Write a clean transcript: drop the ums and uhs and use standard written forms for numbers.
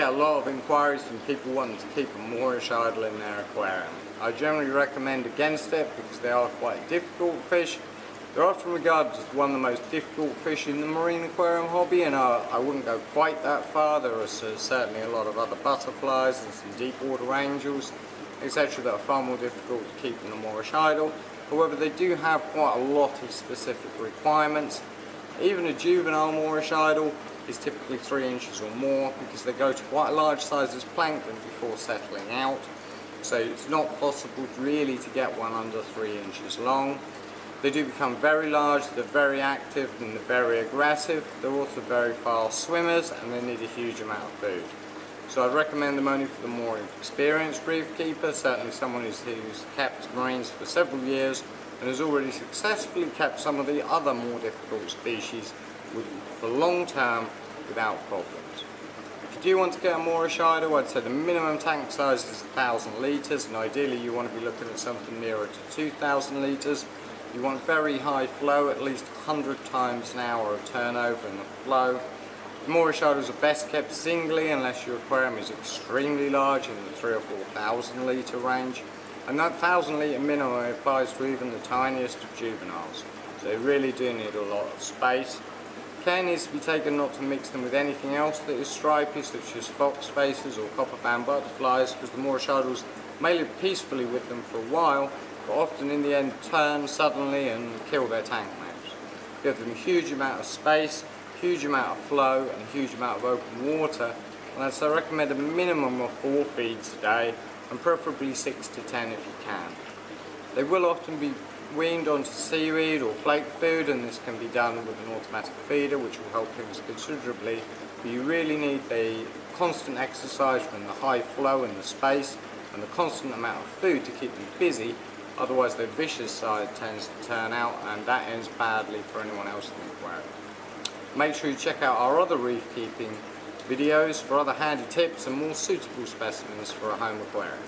get a lot of inquiries from people wanting to keep a Moorish idol in their aquarium. I generally recommend against it because they are quite difficult fish. They're often regarded as one of the most difficult fish in the marine aquarium hobby, and I wouldn't go quite that far. There are certainly a lot of other butterflies and some deep water angels, etc. that are far more difficult to keep in a Moorish idol. However, they do have quite a lot of specific requirements. Even a juvenile Moorish idol is typically 3 inches or more because they go to quite large sizes plankton before settling out. So it's not possible really to get one under 3 inches long. They do become very large, they're very active and they're very aggressive. They're also very fast swimmers and they need a huge amount of food. So I'd recommend them only for the more experienced reef keeper, certainly someone who's kept marines for several years and has already successfully kept some of the other more difficult species for long term without problems. If you do want to get a Moorish idol, I'd say the minimum tank size is 1,000 litres, and ideally you want to be looking at something nearer to 2,000 litres. You want very high flow, at least 100 times an hour of turnover in the flow. The Moorish idols are best kept singly unless your aquarium is extremely large in the 3,000 or 4,000 litre range. And that 1,000 litre minimum applies to even the tiniest of juveniles. So they really do need a lot of space. Care needs to be taken not to mix them with anything else that is stripy, such as fox faces or copper band butterflies, because the Moorish idols may live peacefully with them for a while, but often in the end turn suddenly and kill their tank mates. Give them a huge amount of space, huge amount of flow and a huge amount of open water, and I'd recommend a minimum of 4 feeds a day and preferably 6 to 10 if you can. They will often be weaned onto seaweed or flake food, and this can be done with an automatic feeder which will help things considerably, but you really need the constant exercise from the high flow and the space and the constant amount of food to keep them busy. Otherwise their vicious side tends to turn out and that ends badly for anyone else in the aquarium. Make sure you check out our other reef keeping videos for other handy tips and more suitable specimens for a home aquarium.